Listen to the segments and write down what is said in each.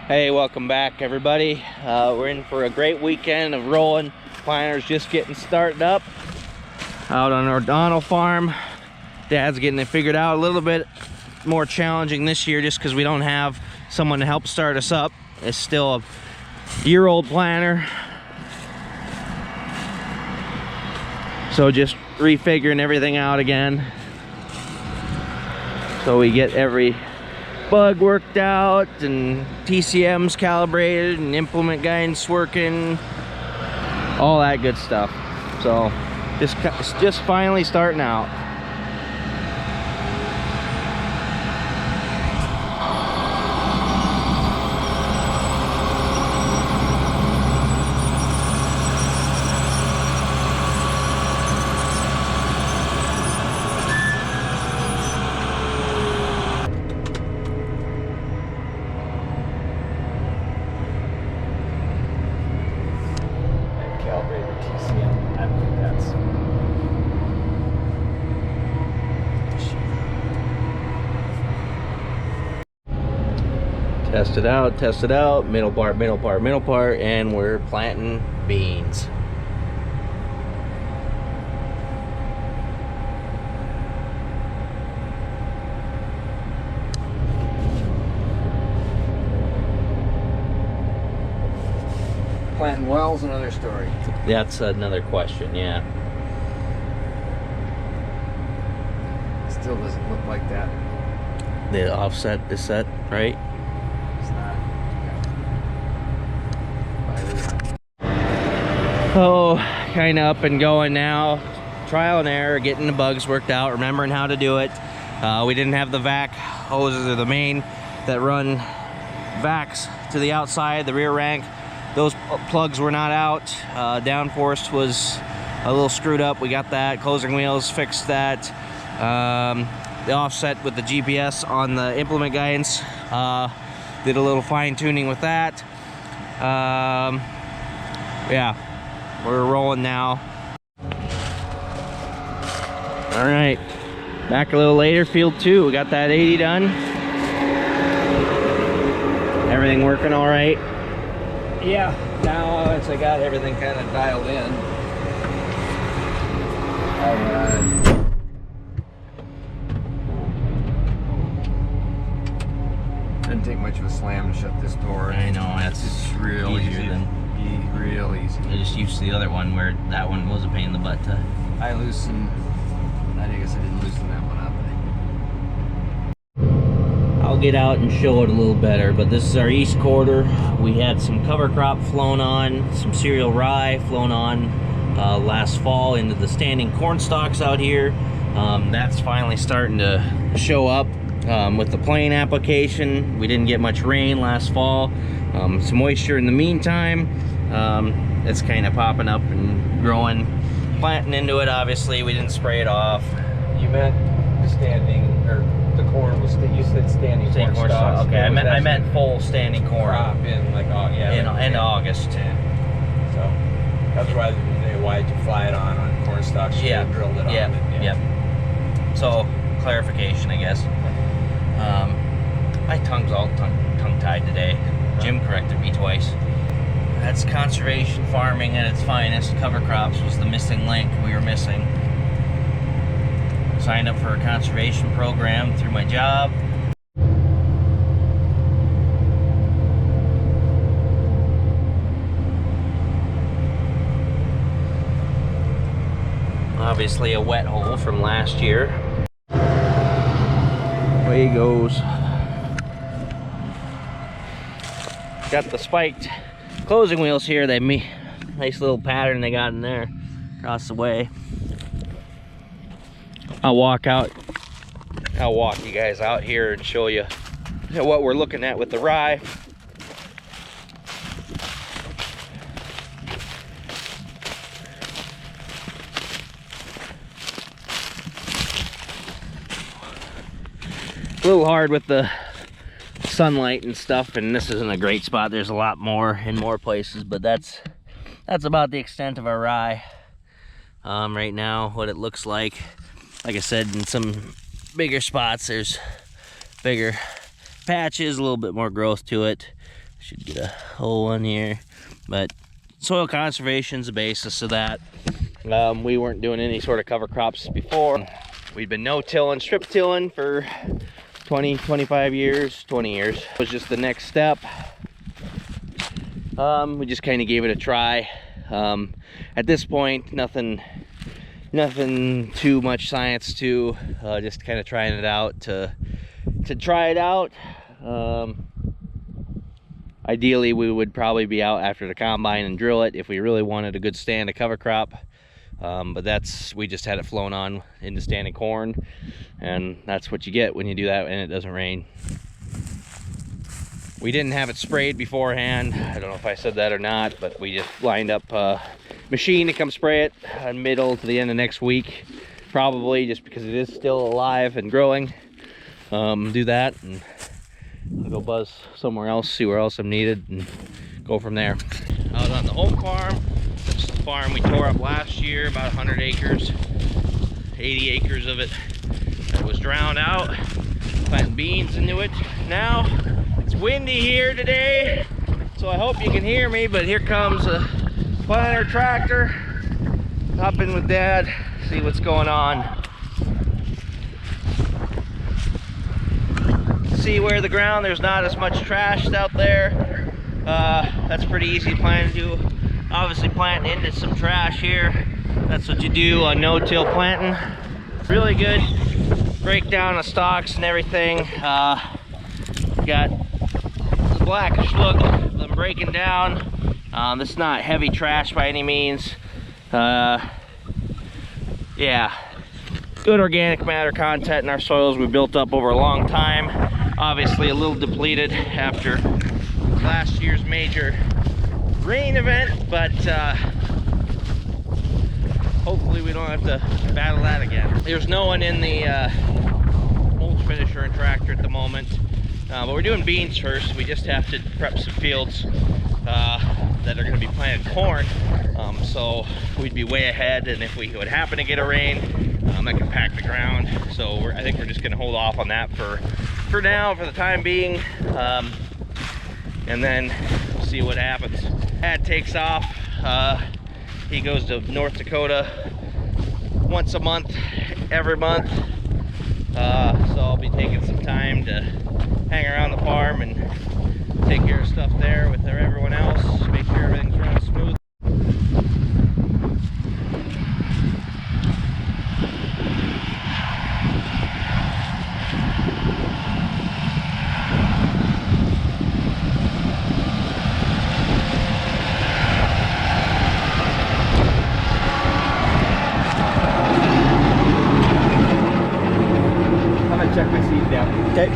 Hey, welcome back everybody. We're in for a great weekend of rolling. Planters just getting started up out on our Donald farm. Dad's getting it figured out. A little bit more challenging this year just because we don't have someone to help start us up. It's still a year-old planter, so just refiguring everything out again so we get every bug worked out and TCMs calibrated and implement guidance working, all that good stuff. So just finally starting out. Test it out, middle part, and we're planting beans. Planting well's another story. That's another question, yeah. Still doesn't look like that. The offset is set, right? Oh, kind of up and going now. Trial and error, getting the bugs worked out, remembering how to do it. We didn't have the vac hoses or the main that run vacs to the outside, the rear rank. Those plugs were not out. Downforce was a little screwed up. We got that. Closing wheels fixed that. The offset with the GPS on the implement guidance. Did a little fine tuning with that. Yeah. We're rolling now. All right, back a little later, field 2. We got that 80 done. Everything working all right? Yeah, now once I got everything kind of dialed in, didn't take much of a slam to shut this door. I know, that's just real easier than real easy. I just used to the other one where that one was a pain in the butt to... I guess I didn't loosen that one up. I'll get out and show it a little better, but this is our east quarter. We had some cover crop flown on, some cereal rye flown on last fall into the standing corn stalks out here. That's finally starting to show up with the plain application. We didn't get much rain last fall. Some moisture in the meantime. It's kind of popping up and growing, planting into it. Obviously we didn't spray it off. You meant the standing, or the corn was, you said standing corn stalks. Okay, I meant full standing corn. Crop in like, oh yeah. In August. Yeah. So that's why did you fly it on corn stalks? You drilled it on. Yeah. So clarification, I guess. My tongue's all tongue-tied today. Jim corrected me twice. That's conservation farming at its finest. Cover crops was the missing link we were missing. Signed up for a conservation program through my job. Obviously a wet hole from last year. Away he goes. Got the spiked closing wheels here. They nice little pattern they got in there across the way. I'll walk you guys out here and show you what we're looking at with the rye. A little hard with the sunlight and stuff, and this isn't a great spot. There's a lot more in more places, but that's about the extent of our rye right now. What it looks like I said, in some bigger spots there's bigger patches, a little bit more growth to it. Should get a whole one here. But soil conservation is the basis of that. We weren't doing any sort of cover crops before. We'd been no-tilling, strip-tilling for 25 years, 20 years. It was just the next step. We just kind of gave it a try. At this point, nothing too much science to, just kind of trying it out to try it out. Ideally, we would probably be out after the combine and drill it if we really wanted a good stand of cover crop. But we just had it flown on into standing corn, and that's what you get when you do that and it doesn't rain. We didn't have it sprayed beforehand. I don't know if I said that or not, but we just lined up a machine to come spray it middle to the end of next week, probably, just because it is still alive and growing. Do that, and I'll go buzz somewhere else, see where else I'm needed, and go from there. Out on the home farm, this is the farm we tore up last year, about 100 acres, 80 acres of it that was drowned out. Planting beans into it now. It's windy here today, so I hope you can hear me, but here comes a planter tractor. Hop in with Dad, see what's going on. See where the ground, there's not as much trash out there. That's pretty easy to plant into. Obviously planting into some trash here. That's what you do on no-till planting. Really good breakdown of stalks and everything. Got the blackish look of them breaking down. This is not heavy trash by any means. Yeah, good organic matter content in our soils we built up over a long time. Obviously a little depleted after last year's major rain event, but hopefully we don't have to battle that again. There's no one in the mulch finisher and tractor at the moment, but we're doing beans first. We just have to prep some fields that are going to be planted corn, so we'd be way ahead, and if we would happen to get a rain, that can pack the ground. So I think we're just going to hold off on that for now, for the time being, and then see what happens. Dad takes off. He goes to North Dakota once a month, every month. So I'll be taking some time to hang around the farm and take care of stuff there with everyone else, make sure everything's running smooth. Check my seat down. Okay.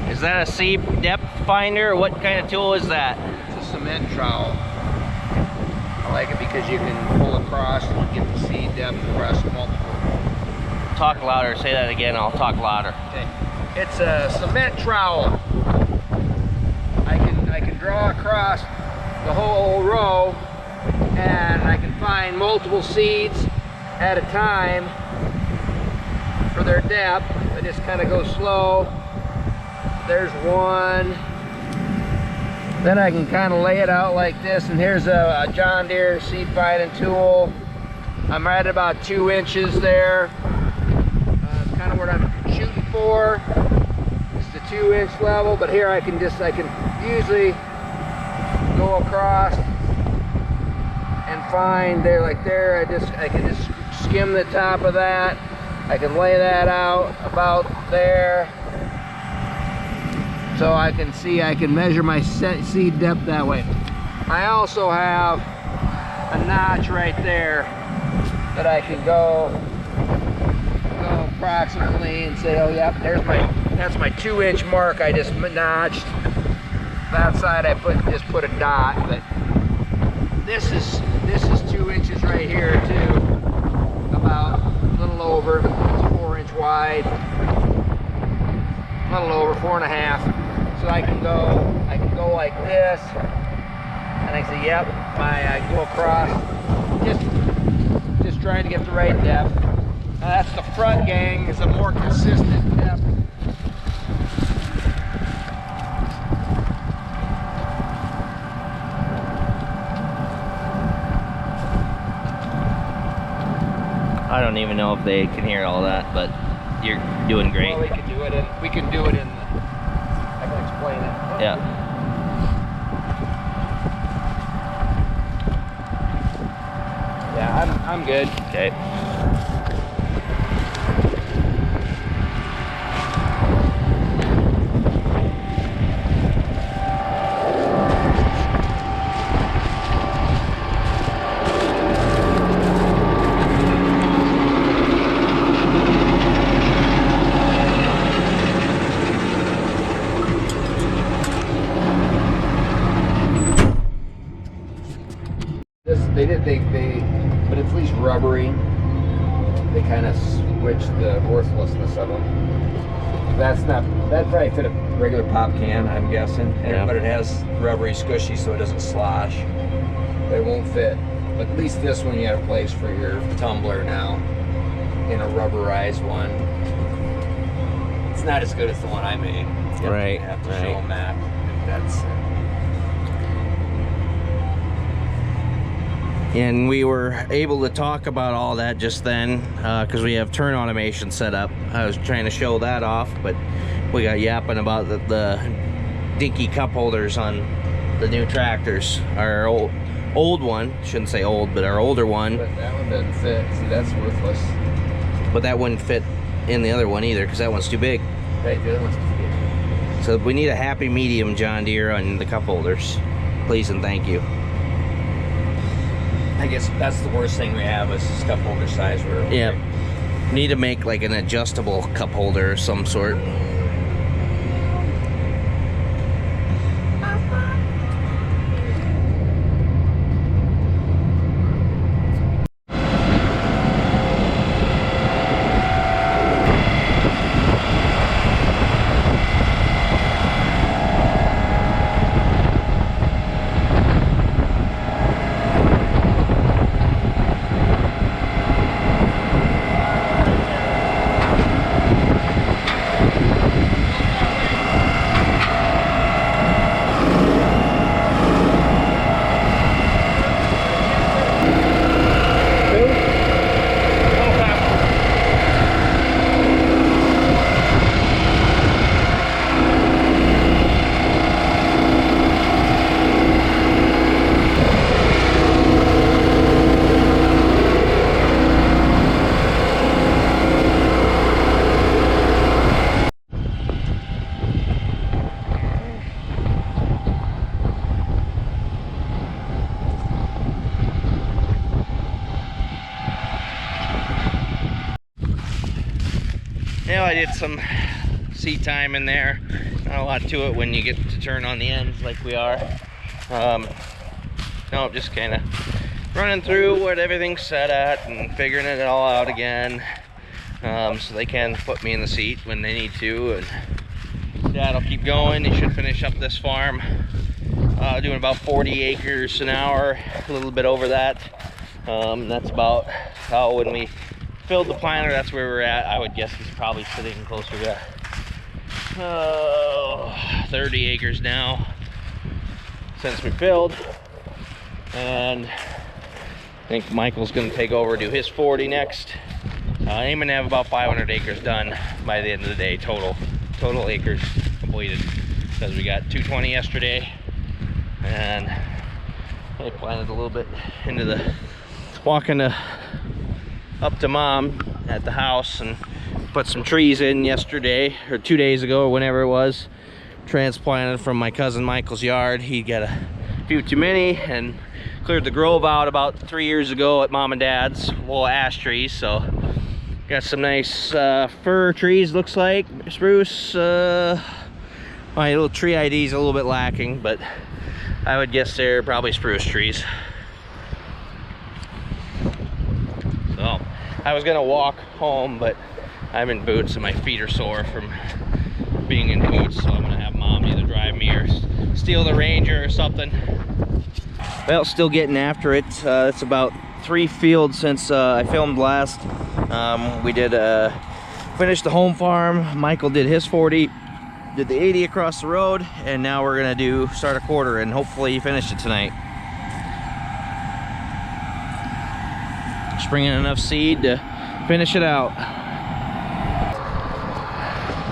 Is that a seed depth finder, or what kind of tool is that? It's a cement trowel. I like it because you can pull across and get the seed depth across multiple. Talk louder, say that again, I'll talk louder. Okay. It's a cement trowel. I can draw across the whole row, and I can find multiple seeds at a time for their depth. I just kind of go slow. There's one. Then I can kind of lay it out like this, and here's a John Deere seed finding tool. I'm right about 2 inches there. Kind of what I'm shooting for. It's the 2-inch level, but here I can usually go across and find there, like there, I can just skim the top of that. I can lay that out about there, so I can see, I can measure my seed depth that way. I also have a notch right there that I can go approximately and say, oh yep, that's my 2-inch mark I just notched. That side I just put a dot, but this is 2 inches right here too, about a little over. It's 4-inch wide, a little over 4.5. So I can go like this, and I say, yep, I go across, just trying to get the right depth. Now that's the front gang, is a more consistent depth. I don't even know if they can hear all that, but you're doing great. Well, we can do it in I can explain it. Yeah. Yeah, I'm good. Okay. But it's at least rubbery. They kind of switched the worthlessness of them. That probably fit a regular pop can, I'm guessing. Yeah. But it has rubbery squishy so it doesn't slosh. But it won't fit. But at least this one you have a place for your tumbler now in a rubberized one. It's not as good as the one I made. Right. I have to show them that. That's And we were able to talk about all that just then because we have turn automation set up. I was trying to show that off, but we got yapping about the dinky cup holders on the new tractors. Our old one, shouldn't say old, but our older one. But that one doesn't fit. See, that's worthless. But that wouldn't fit in the other one either because that one's too big. Right, the other one's too big. So we need a happy medium, John Deere, on the cup holders. Please and thank you. I guess that's the worst thing we have is this cup holder size. Yeah. Need to make like an adjustable cup holder of some sort. Yeah, I did some seat time in there. Not a lot to it when you get to turn on the ends like we are. No, just kind of running through what everything's set at and figuring it all out again. So they can put me in the seat when they need to. And Dad'll keep going. He should finish up this farm. Doing about 40 acres an hour, a little bit over that. That's about how when we filled the planter, that's where we're at. I would guess he's probably sitting closer to 30 acres now since we filled. And I think Michael's gonna take over, do his 40 next. Aiming to have about 500 acres done by the end of the day, total acres completed, because we got 220 yesterday and I planted a little bit into the, walking up to Mom at the house and put some trees in yesterday, or 2 days ago, or whenever it was. Transplanted from my cousin Michael's yard. He got a few too many and cleared the grove out about 3 years ago at Mom and Dad's, little ash trees. So got some nice fir trees, looks like, spruce. My little tree ID is a little bit lacking, but I would guess they're probably spruce trees. So I was gonna walk home, but I'm in boots and my feet are sore from being in boots, so I'm gonna have Mom either drive me or steal the Ranger or something. Well, still getting after it. It's about 3 fields since I filmed last. We did finished the home farm. Michael did his 40, did the 80 across the road, and now we're gonna start a quarter and hopefully finish it tonight. Just bringing enough seed to finish it out.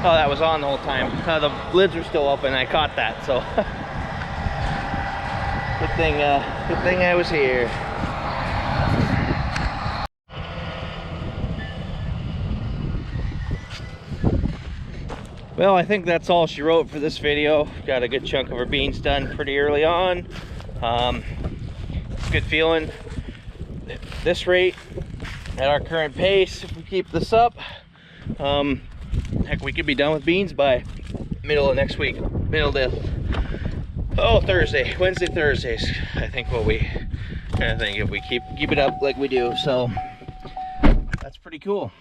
Oh, that was on the whole time. The lids were still open. I caught that, so good thing I was here. Well, I think that's all she wrote for this video. Got a good chunk of her beans done pretty early on. Good feeling. At this rate, at our current pace, if we keep this up, heck, we could be done with beans by middle of next week. Thursday, Wednesday, Thursdays. I think what we kind of think if we keep it up like we do. So that's pretty cool.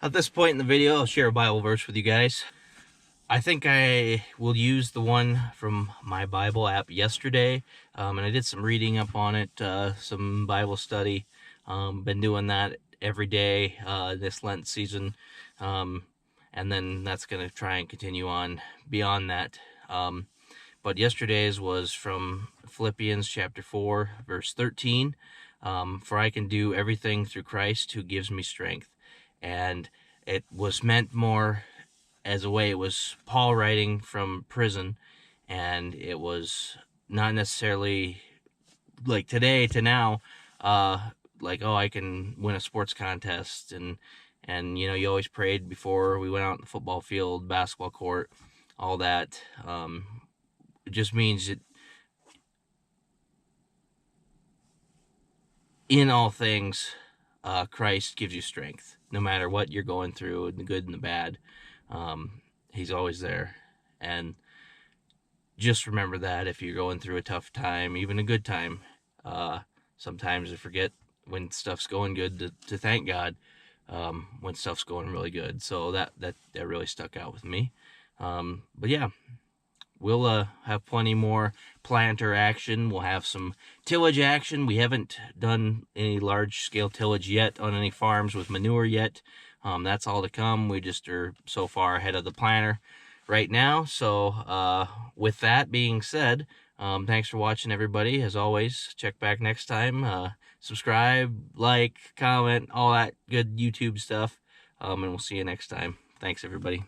At this point in the video, I'll share a Bible verse with you guys. I think I will use the one from my Bible app yesterday, and I did some reading up on it, some Bible study. Been doing that every day this Lent season, and then that's going to try and continue on beyond that. But yesterday's was from Philippians chapter 4, verse 13. For I can do everything through Christ who gives me strength. And it was meant more as a way, it was Paul writing from prison, and it was not necessarily like today to now, like, oh, I can win a sports contest, and you know, you always prayed before we went out in the football field, basketball court, all that. It just means that in all things, Christ gives you strength, no matter what you're going through, the good and the bad. He's always there. And just remember that if you're going through a tough time, even a good time, sometimes I forget when stuff's going good to thank God when stuff's going really good. So that really stuck out with me. But yeah, we'll have plenty more planter action. We'll have some tillage action. We haven't done any large-scale tillage yet on any farms with manure yet. That's all to come. We just are so far ahead of the planter right now. So with that being said, thanks for watching, everybody. As always, check back next time. Subscribe, like, comment, all that good YouTube stuff. And we'll see you next time. Thanks, everybody.